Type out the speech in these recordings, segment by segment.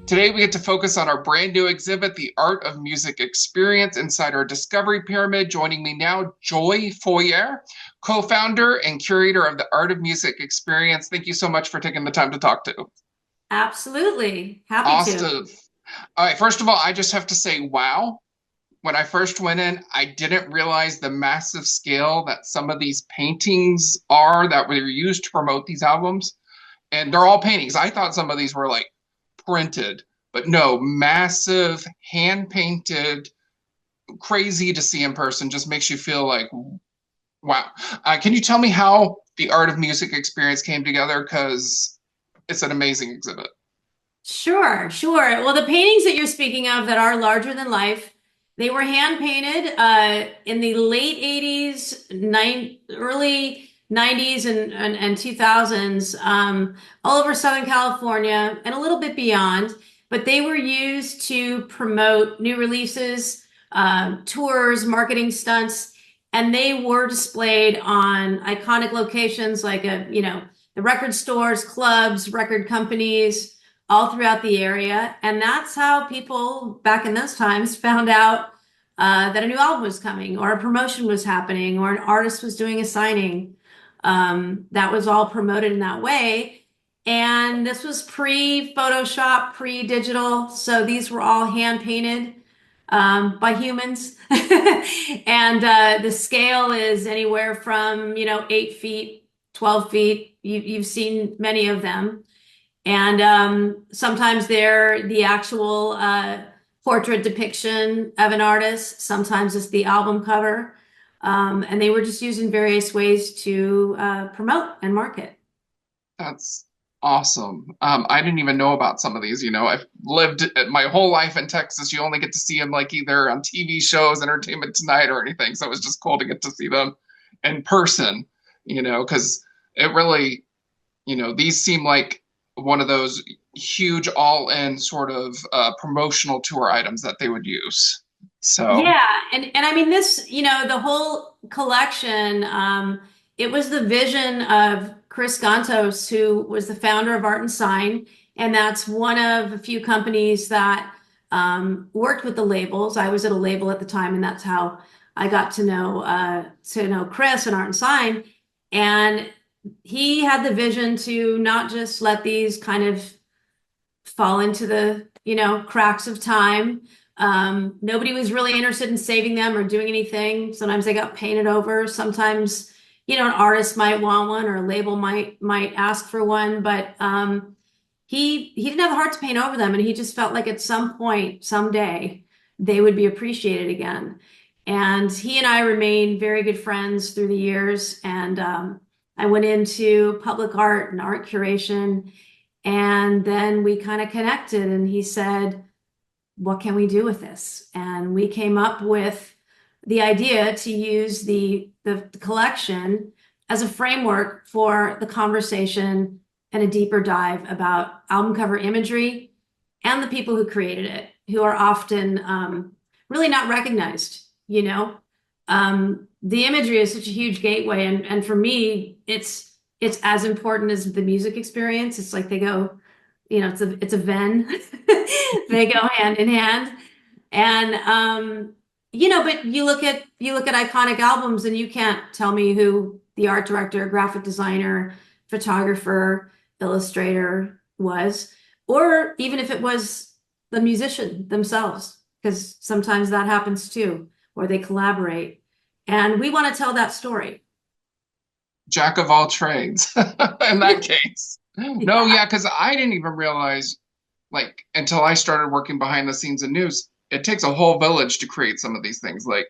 Today, we get to focus on our brand new exhibit, The Art of Music Experience, inside our Discovery Pyramid. Joining me now, Joy Feuer, co-founder and curator of the Art of Music Experience. Thank you so much for taking the time to talk to. Absolutely. Happy to. Awesome. All right, first of all, I just have to say, wow. When I first went in, I didn't realize the massive scale that some of these paintings are that were used to promote these albums. And they're all paintings. I thought some of these were like printed, but no, massive, hand painted, crazy to see in person. Just makes you feel like, wow. Can you tell me how the Art of Music Experience came together? Because it's an amazing exhibit. Sure, sure. Well, the paintings that you're speaking of that are larger than life, they were hand painted in the late 80s, early 90s and 2000s, all over Southern California and a little bit beyond. But they were used to promote new releases, tours, marketing stunts, and they were displayed on iconic locations like the record stores, clubs, record companies all throughout the area. And that's how people back in those times found out that a new album was coming, or a promotion was happening, or an artist was doing a signing. That was all promoted in that way. And this was pre-Photoshop, pre-digital. So these were all hand painted by humans. And the scale is anywhere from, 8 feet, 12 feet. You've seen many of them. And sometimes they're the actual portrait depiction of an artist. Sometimes it's the album cover. And they were just used in various ways to promote and market. That's awesome. I didn't even know about some of these. I've lived my whole life in Texas. You only get to see them like either on TV shows, Entertainment Tonight, or anything. So it was just cool to get to see them in person, because it really, these seem like one of those huge all-in sort of promotional tour items that they would use. So Yeah, and I mean this, the whole collection, it was the vision of Chris Gantos, who was the founder of Art and Sign, and that's one of a few companies that worked with the labels. I was at a label at the time, and that's how I got to know Chris and Art and Sign. And he had the vision to not just let these kind of fall into the, cracks of time. Nobody was really interested in saving them or doing anything. Sometimes they got painted over. Sometimes, an artist might want one, or a label might ask for one, but he didn't have the heart to paint over them, and he just felt like at some point, someday, they would be appreciated again. And he and I remained very good friends through the years, and I went into public art and art curation, and then we kind of connected, and he said, what can we do with this? And we came up with the idea to use the collection as a framework for the conversation and a deeper dive about album cover imagery and the people who created it, who are often really not recognized, the imagery is such a huge gateway, and for me, it's as important as the music experience. It's like they go, it's a Venn. They go hand in hand. And but you look at iconic albums, and you can't tell me who the art director, graphic designer, photographer, illustrator was, or even if it was the musician themselves, because sometimes that happens too, or they collaborate. And we want to tell that story. jack of all trades in that case. No, Yeah. yeah, because I didn't even realize, like, until I started working behind the scenes in news, it takes a whole village to create some of these things. Like,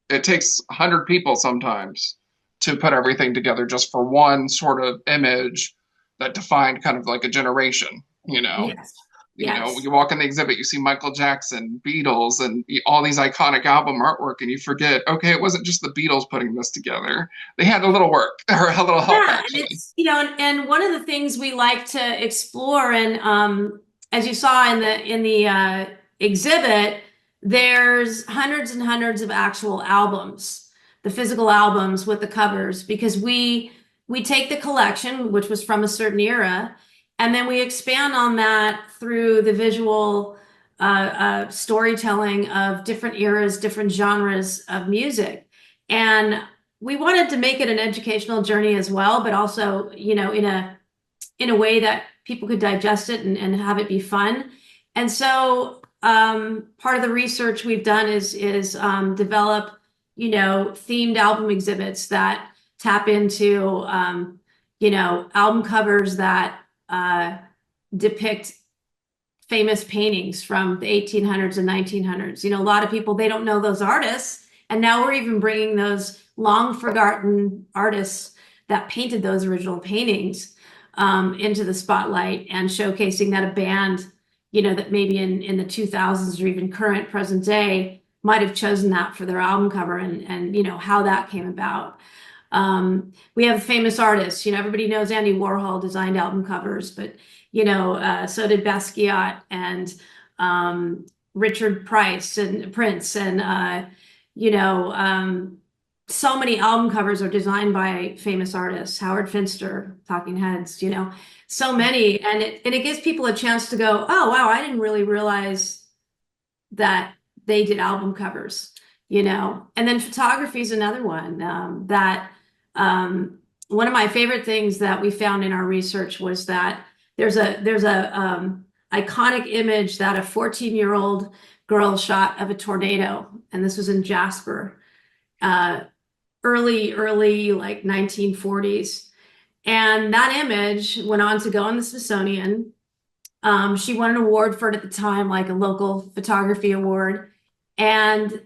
it takes 100 people sometimes to put everything together just for one sort of image that defined kind of like a generation, you know? Yes. You Yes. walk in the exhibit, you see Michael Jackson, Beatles, and all these iconic album artwork, and you forget, okay, it wasn't just the Beatles putting this together. They had a little work or a little help, Yeah, and actually. it's, and one of the things we like to explore, and as you saw in the exhibit, there's hundreds and hundreds of actual albums, the physical albums with the covers, because we take the collection, which was from a certain era, And then we expand on that through the visual storytelling of different eras, different genres of music. And we wanted to make it an educational journey as well, but also, in a way that people could digest it and have it be fun. And so part of the research we've done is develop, themed album exhibits that tap into, album covers that depict famous paintings from the 1800s and 1900s. A lot of people, they don't know those artists. And now we're even bringing those long forgotten artists that painted those original paintings into the spotlight and showcasing that a band, that maybe in the 2000s or even current present day might have chosen that for their album cover and how that came about. We have famous artists, everybody knows Andy Warhol designed album covers, but so did Basquiat and Richard Price and Prince and so many album covers are designed by famous artists. Howard Finster, Talking Heads, so many, and it gives people a chance to go, oh wow, I didn't really realize that they did album covers, And then photography is another one that one of my favorite things that we found in our research was that there's a iconic image that a 14-year-old girl shot of a tornado, and this was in Jasper, early like 1940s. And that image went on to go in the Smithsonian. She won an award for it at the time, like a local photography award. And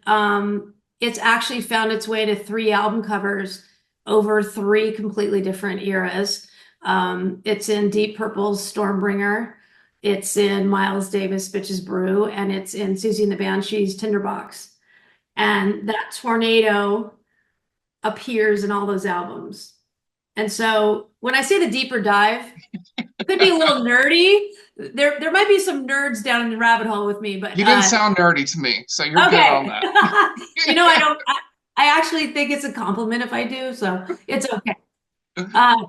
it's actually found its way to 3 album covers over 3 completely different eras. It's in Deep Purple's Stormbringer. It's in Miles Davis' Bitches Brew, and it's in Susie and the Banshees' Tinderbox. And that tornado appears in all those albums. And so when I say the deeper dive, it could be a little nerdy. There might be some nerds down in the rabbit hole with me, but You didn't sound nerdy to me, so you're good okay. on that. I don't. I actually think it's a compliment if I do, so it's okay. No,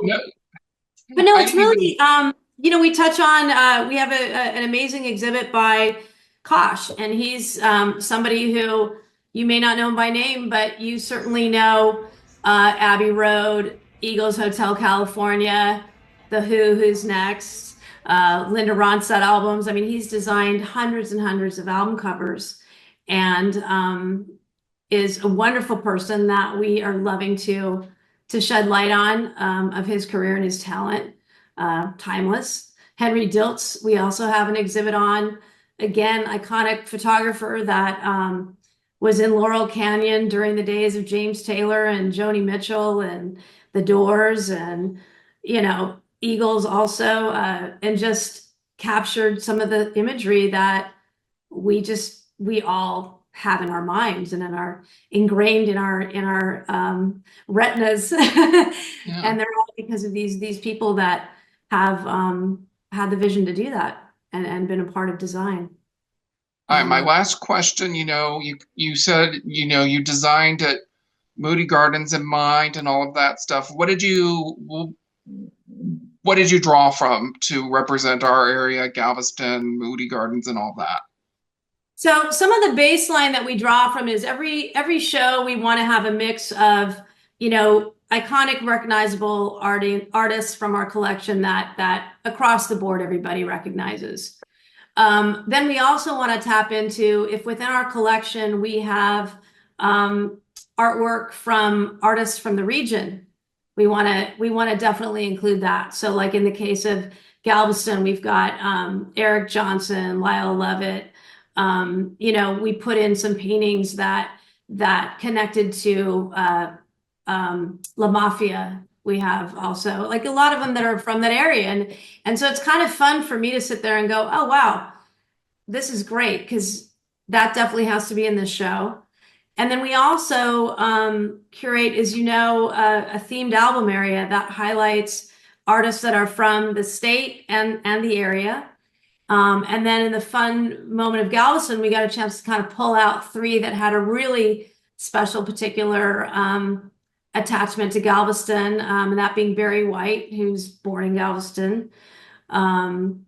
But no, I it's didn't even. really, we touch on, we have an amazing exhibit by Kosh, and he's somebody who you may not know him by name, but you certainly know Abbey Road, Eagles Hotel California, The Who, Who's Next, Linda Ronstadt albums. I mean, he's designed hundreds and hundreds of album covers and is a wonderful person that we are loving to shed light on of his career and his talent. Timeless. Henry Diltz, we also have an exhibit on. Again, iconic photographer that was in Laurel Canyon during the days of James Taylor and Joni Mitchell and the Doors and, Eagles also, and just captured some of the imagery that we all have in our minds and ingrained in our retinas. Yeah. And they're all because of these people that have had the vision to do that and been a part of design. All right, my last question, you said, you designed it Moody Gardens in mind and all of that stuff. What did you draw from to represent our area, Galveston, Moody Gardens, and all that? So some of the baseline that we draw from is every show we want to have a mix of, iconic, recognizable artists from our collection that across the board everybody recognizes. Then we also want to tap into if within our collection we have artwork from artists from the region. We want to definitely include that. So like in the case of Galveston, we've got Eric Johnson, Lyle Lovett. We put in some paintings that connected to La Mafia. We have also like a lot of them that are from that area. And so it's kind of fun for me to sit there and go, oh, wow, this is great because that definitely has to be in this show. And then we also curate, as a themed album area that highlights artists that are from the state and the area. And then in the fun moment of Galveston, we got a chance to kind of pull out 3 that had a really special particular attachment to Galveston, and that being Barry White, who's born in Galveston, Glenn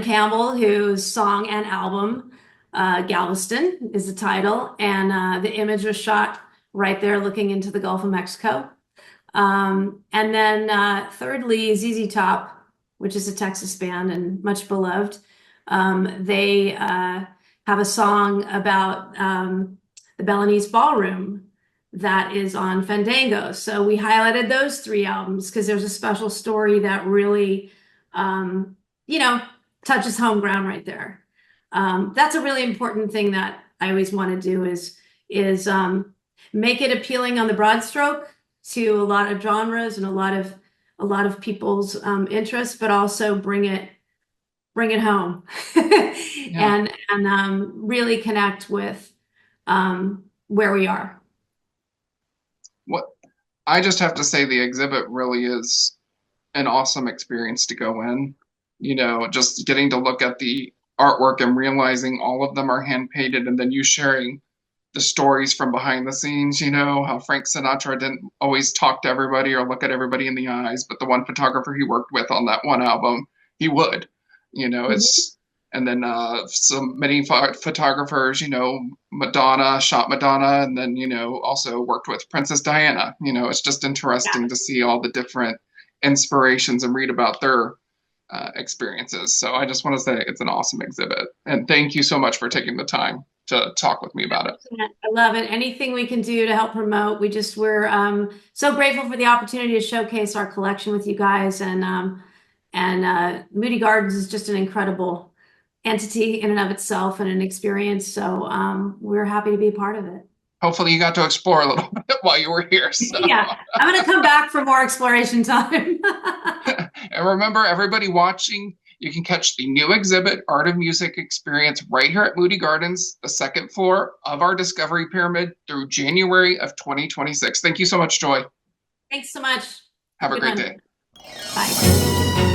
Campbell, whose song and album, Galveston, is the title, and the image was shot right there looking into the Gulf of Mexico. And then thirdly, ZZ Top, which is a Texas band and much beloved. They have a song about the Balinese Ballroom that is on Fandango. So we highlighted those three albums because there's a special story that really, you know, touches home ground right there. That's a really important thing that I always want to do is make it appealing on the broad stroke to a lot of genres and a lot of people's interests, but also bring it home Yeah. and really connect with where we are. What I just have to say, the exhibit really is an awesome experience to go in. Just getting to look at the artwork and realizing all of them are hand painted, and then you sharing the stories from behind the scenes, how Frank Sinatra didn't always talk to everybody or look at everybody in the eyes, but the one photographer he worked with on that one album, he would. Mhm. It's and then some many photographers, Madonna shot Madonna, and then also worked with Princess Diana. It's just interesting to see all the different inspirations and read about their experiences. So I just want to say it's an awesome exhibit, and thank you so much for taking the time to talk with me about it. I love it. Anything we can do to help promote, we're so grateful for the opportunity to showcase our collection with you guys, and Moody Gardens is just an incredible entity in and of itself and an experience. So we're happy to be a part of it. Hopefully, you got to explore a little bit while you were here. So, Yeah, I'm going to come back for more exploration time. and remember, everybody watching, you can catch the new exhibit, Art of Music Experience, right here at Moody Gardens, the second floor of our Discovery Pyramid through January of 2026. Thank you so much, Joy. Thanks so much. Have a Good great one. day. Bye.